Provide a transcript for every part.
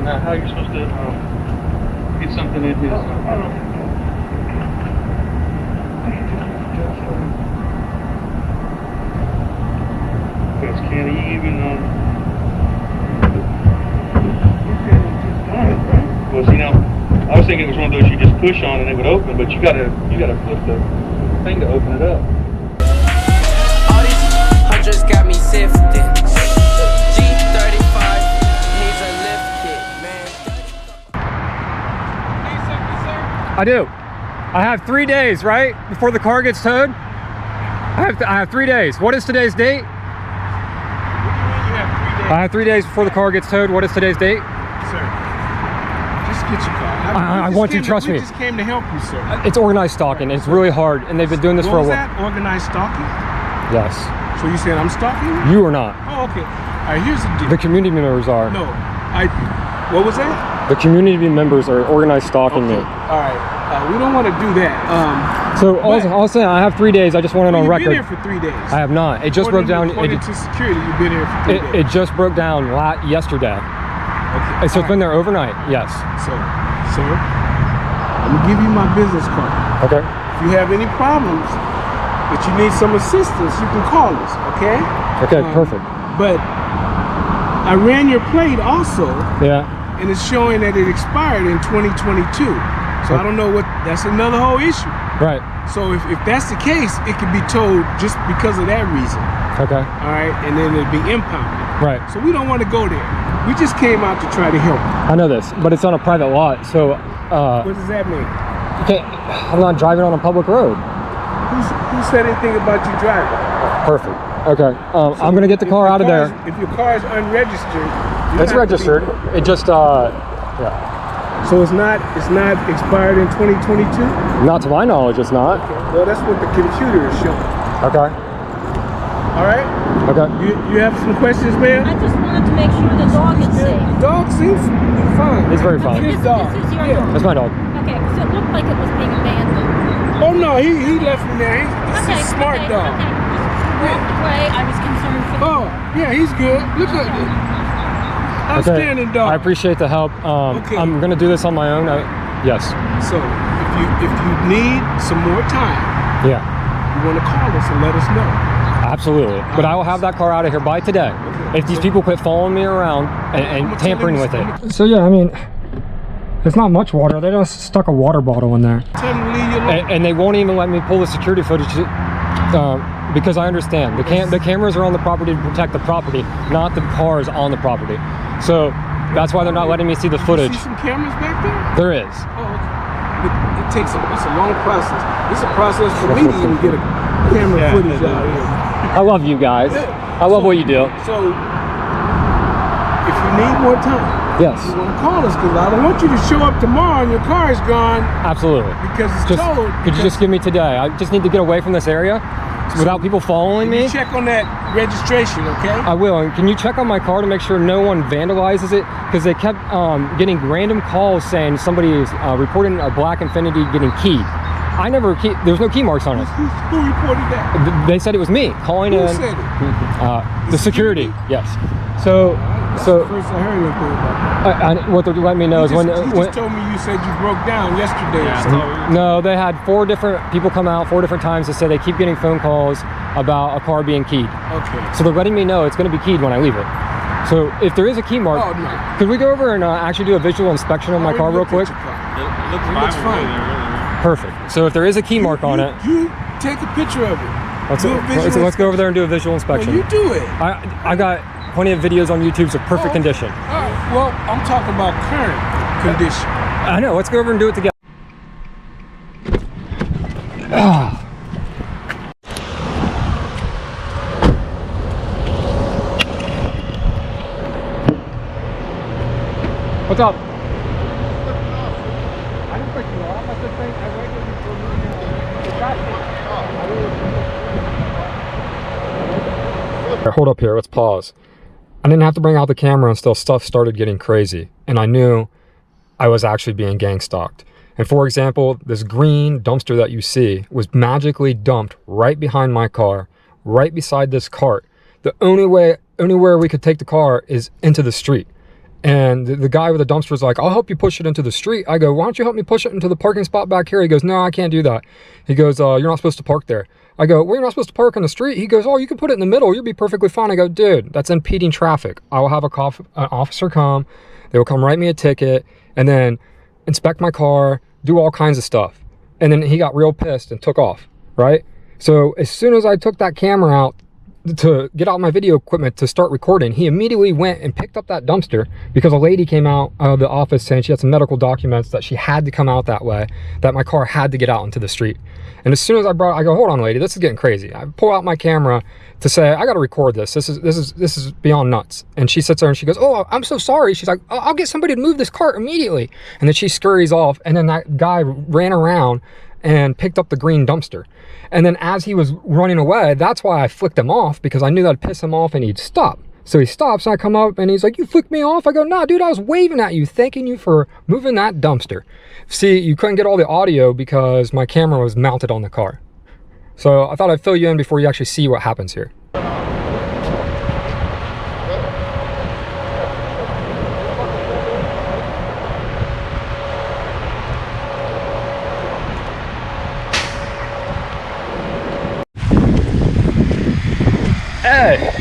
Now, how you're supposed to get something in his... Because can he even... Well, see, now, I was thinking it was one of those you just push on and it would open, but you gotta flip the thing to open it up. All these hundreds got me sifted. G35 needs a lift kit, man. I do. I have 3 days, right, before the car gets towed. I have 3 days. What is today's date? What do you mean you have 3 days? I have 3 days before the car gets towed. What is today's date? Sir, just get your car. I want you to trust me. We just came to help you, sir. It's organized stalking. It's really hard, and they've been doing this for a while. What was that? Organized stalking? Yes. So you said I'm stalking you? You are not. Oh, okay. All right, here's the deal. The community members are. No, what was that? The community members are organized stalking me. All right, we don't want to do that. So I'll say I have 3 days. I just want it on record. You've been here for 3 days. I have not. It just broke down. According to security, you've been here for 3 days. It just broke down yesterday. Okay. So it's been there overnight. Yes. So, sir, I'm gonna give you my business card. Okay. If you have any problems, but you need some assistance, you can call us. Okay. Okay. Perfect. But I ran your plate also. Yeah. And it's showing that it expired in 2022. So I don't know what, that's another whole issue. Right. So if that's the case, it could be towed just because of that reason. Okay. All right, and then it'd be impounded. Right. So we don't want to go there. We just came out to try to help you. I know this, but it's on a private lot, so... what does that mean? Okay, I'm not driving on a public road. Who said anything about you driving? Perfect. Okay, so I'm going to get the car out of there. If your car is unregistered... It's registered. It just, yeah. So it's not expired in 2022? Not to my knowledge, it's not. Okay. Well, that's what the computer is showing. Okay. All right? Okay. You have some questions, ma'am? I just wanted to make sure the dog is safe. The dog seems fine. He's very fine. His dog. This is your dog? That's my dog. Okay, because it looked like it was being abandoned. Oh, no, he left me there. He's a smart dog. Okay. Just walked away. I was concerned for the dog. Yeah, he's good. Look at this. Outstanding dog. I appreciate the help. Okay. I'm going to do this on my own. Yes. So, if you need some more time, Yeah. you want to call us and let us know. Absolutely. But I will have that car out of here by today. Okay. If these people quit following me around and tampering with it. So yeah, I mean, it's not much water. They just stuck a water bottle in there. Tell them to leave you alone. And they won't even let me pull the security footage because I understand. The cameras are on the property to protect the property, not the cars on the property. So that's why they're not letting me see the footage. You see some cameras back there? There is. Oh, okay. It's a long process. It's a process for me to even get a camera footage out here. I love you guys. I love what you do. So, if you need more time, Yes. you want to call us, because I don't want you to show up tomorrow and your car is gone Absolutely. because it's towed. Could you just give me today? I just need to get away from this area without people following me. Check on that registration, okay? I will. And can you check on my car to make sure no one vandalizes it? Because they kept getting random calls saying somebody is reporting a black Infiniti getting keyed. I never keyed. There's no key marks on it. Who reported that? They said it was me calling Who in. said it? The security. Yes. So First I heard anything about that. what they're letting me know is You when just told me you said you broke down yesterday. no, they had 4 different people come out 4 different times to say they keep getting phone calls about a car being keyed. Okay. So they're letting me know it's going to be keyed when I leave it. So if there is a key mark, could we go over and actually do a visual inspection on my car real quick? It looks fine. Perfect. So if there is a key mark on it, you take a picture of it. Let's go over there and do a visual inspection. Well, you do it. I got plenty of videos on YouTube of perfect condition. All right. Well, I'm talking about current condition. I know. Let's go over and do it together. What's up? I didn't break you off. I just think I waited for you. Hold up here. Let's pause. I didn't have to bring out the camera until stuff started getting crazy, and I knew I was actually being gang stalked. And for example, this green dumpster that you see was magically dumped right behind my car, right beside this cart. The only way, anywhere we could take the car is into the street. And the guy with the dumpster is like, I'll help you push it into the street. I go, why don't you help me push it into the parking spot back here? He goes, no, I can't do that. He goes, you're not supposed to park there. I go, well, you're not supposed to park on the street. He goes, oh, you can put it in the middle. You'll be perfectly fine. I go, dude, that's impeding traffic. I will have an officer come. They will come write me a ticket and then inspect my car, do all kinds of stuff. And then he got real pissed and took off, right? So as soon as I took that camera out to get out my video equipment to start recording, he immediately went and picked up that dumpster because a lady came out of the office saying she had some medical documents that she had to come out that way, that my car had to get out into the street. And as soon as I go, hold on, lady, this is getting crazy. I pull out my camera to say, I got to record this. This is beyond nuts. And she sits there and she goes, oh, I'm so sorry. She's like, I'll get somebody to move this cart immediately. And then she scurries off. And then that guy ran around and picked up the green dumpster. And then as he was running away, that's why I flicked him off, because I knew that'd piss him off and he'd stop. So he stops and I come up and he's like, you flicked me off? I go, nah, dude, I was waving at you, thanking you for moving that dumpster. See, you couldn't get all the audio because my camera was mounted on the car. So I thought I'd fill you in before you actually see what happens here. Hey!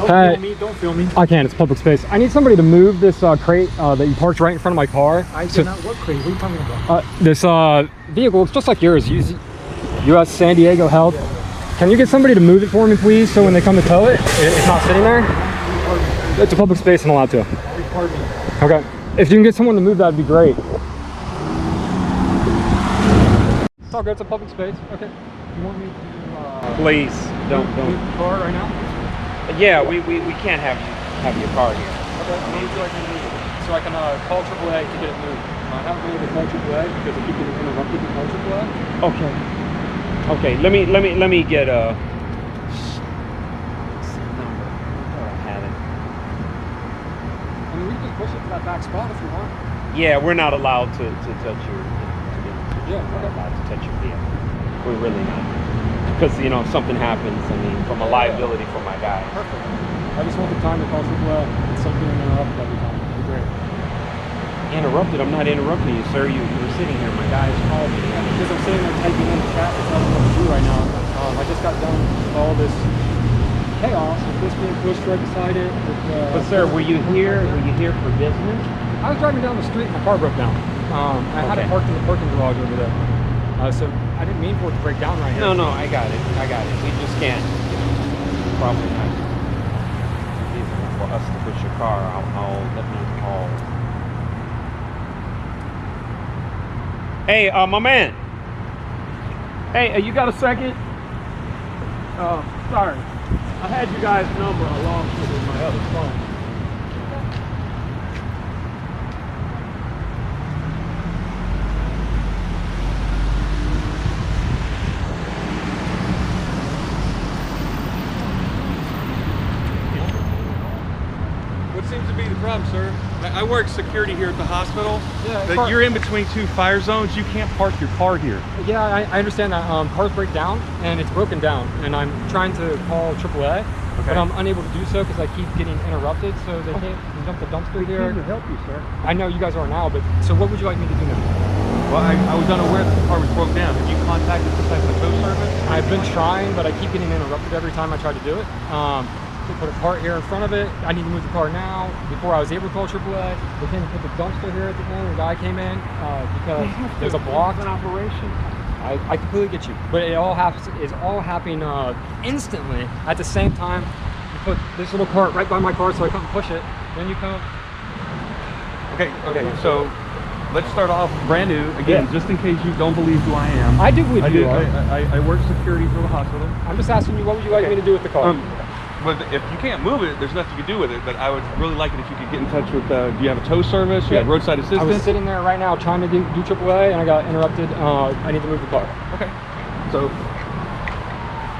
Hey, Don't film me. I can't, it's public space. I need somebody to move this crate that you parked right in front of my car. I did not. What crate? What are you talking about? This vehicle, it's just like yours, US San Diego Health. Can you get somebody to move it for me, please, so when they come to tow it, it's not sitting there? It's a public space and allowed to. Record me. Okay. If you can get someone to move, that'd be great. It's all good, it's a public space. Okay. You want me to Please, don't. move the car right now? Yeah, we can't have your car here. Okay, how would you like me to move it? So I can call AAA to get it moved. I haven't been able to call AAA because I keep getting interrupted to call AAA. Okay. Okay. Let me get a number. Oh, I had it. I mean, we can push it to that back spot if you want. Yeah, we're not allowed to touch your. Yeah, We're okay. not allowed to touch your vehicle. We're really not. Because if something happens, I mean, from a liability for my guys. Perfect. I just want the time to call AAA instead of getting interrupted every time. That'd be great. Interrupted? I'm not interrupting you, sir. You were sitting here. My guys called me. Because I'm sitting there typing in the chat, it's nothing what to do right now. I just got done with all this chaos with this being pushed right beside it. With, But sir, were you here? Were you here for business? I was driving down the street and my car broke down. I had it Okay. parked in the parking garage over there. So I didn't mean for it to break down right here. No, I got it. We just can't. Probably not feasible for us to push your car. I'll let me call. Hey, my man. Hey, you got a second? Sorry. I had you guys' number along with my other phone. What seems to be the problem, sir? I work security here at the hospital. Yeah, But you're in between two fire zones. You can't park your car here. Yeah, I understand that cars break down and it's broken down, and I'm trying to call AAA, but I'm unable to do so because I keep getting interrupted. So they can't dump the dumpster here. to help you, sir. I know you guys are now, but so what would you like me to do now? Well, I was unaware that the car was broke down. Have you contacted the type of tow service? I've been trying, but I keep getting interrupted every time I try to do it. They put a cart here in front of it. I need to move the car now. Before I was able to call AAA, they came and put the dumpster here at the end. The guy came in because there's a block. It's an operation. I completely get you, but it all happens. It's all happening instantly at the same time. You put this little cart right by my car, so I couldn't push it. Then you come. Okay, so let's start off brand new. Again, Yeah. just in case you don't believe who I am. I do believe I you do. are. I work security for the hospital. I'm just asking you, what would you like me to do with the car? But if you can't move it, there's nothing you can do with it. But I would really like it if you could get in touch with, do you have a tow service? You have roadside assistance? I was sitting there right now trying to do AAA, and I got interrupted. I need to move the car. Okay. So,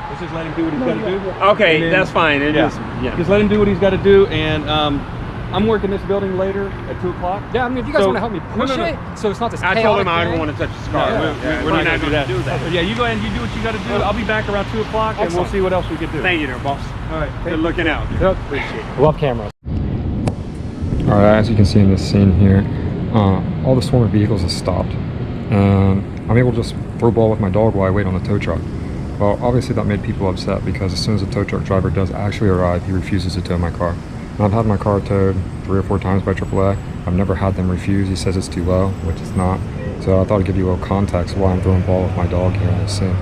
let's just let him do what he's got to do. Okay, And then- that's fine. Yeah. Just let him do what he's got to do, and I'm working this building later at 2 o'clock. Yeah, I mean, if you guys want to help me push it, so it's not this I chaotic told him I thing. don't want to touch his car. We're not going to do that. Yeah, you go ahead and you do what you got to do. I'll be back around 2 o'clock, and we'll see what else we can do. Thank you there, boss. All right. Good looking out. Yep. Appreciate it. Love cameras. All right, as you can see in this scene here, all the swarm of vehicles has stopped, and I'm able to just throw ball with my dog while I wait on the tow truck. Well, obviously that made people upset because as soon as the tow truck driver does actually arrive, he refuses to tow my car. And I've had my car towed 3 or 4 times by AAA. I've never had them refuse. He says it's too low, which it's not. So I thought I'd give you a little context why I'm throwing ball with my dog here in this scene.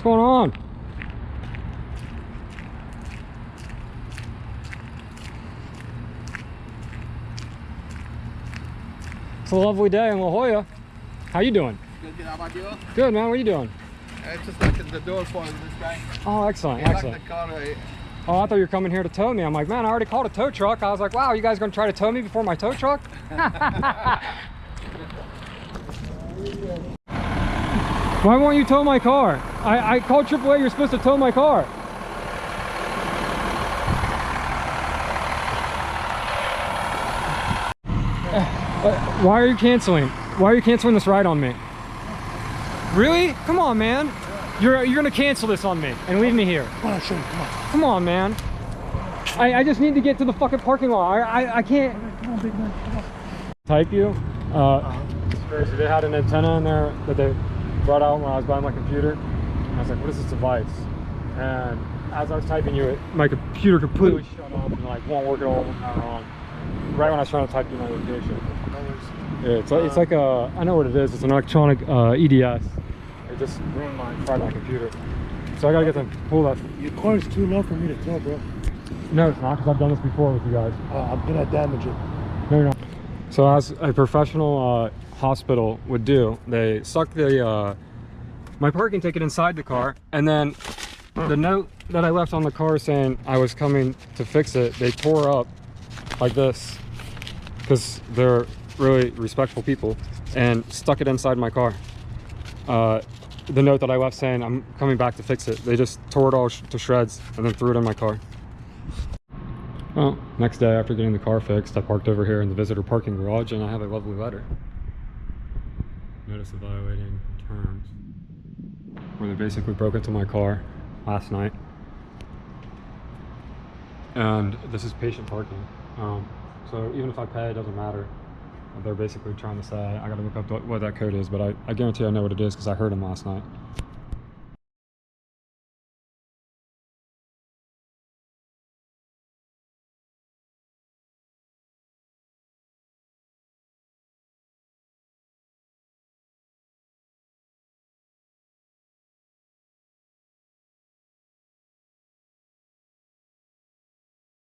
What's going on? It's a lovely day in La Jolla. How you doing? Good, how about you? Good, man. What are you doing? It's just like the door for this guy. Oh, excellent, He excellent. locked the car. Oh, I thought you were coming here to tow me. I'm like, man, I already called a tow truck. I was like, wow, you guys gonna try to tow me before my tow truck? Why won't you tow my car? I called AAA, you're supposed to tow my car. Why are you canceling? Why are you canceling this ride on me? Really? Come on, man. You're gonna cancel this on me and leave me here. Come on, man. I just need to get to the fucking parking lot. I can't. Come on, big man. Come on. Type you. It's crazy. They had an antenna in there that they brought out when I was buying my computer. And I was like, what is this device? And as I was typing you, my computer completely shut off and like won't work at all when power on. Right when I was trying to type in my location. Yeah, it's like a, I know what it is. It's an electronic EDS. It just fried my computer. So I gotta get them pull that. Your car is too low for me to tell, bro. No, it's not, because I've done this before with you guys. I'm gonna damage it. No, you're not. So as a professional hospital would do, they stuck the my parking ticket inside the car, and then the note that I left on the car saying I was coming to fix it, they tore up like this, because they're really respectful people, and stuck it inside my car. The note that I left saying I'm coming back to fix it, they just tore it all to shreds and then threw it in my car. Well, next day after getting the car fixed, I parked over here in the visitor parking garage, and I have a lovely letter. Notice of violating terms, where they basically broke into my car last night. And this is patient parking. So even if I pay, it doesn't matter. They're basically trying to say, I gotta look up what that code is, but I guarantee I know what it is because I heard them last night.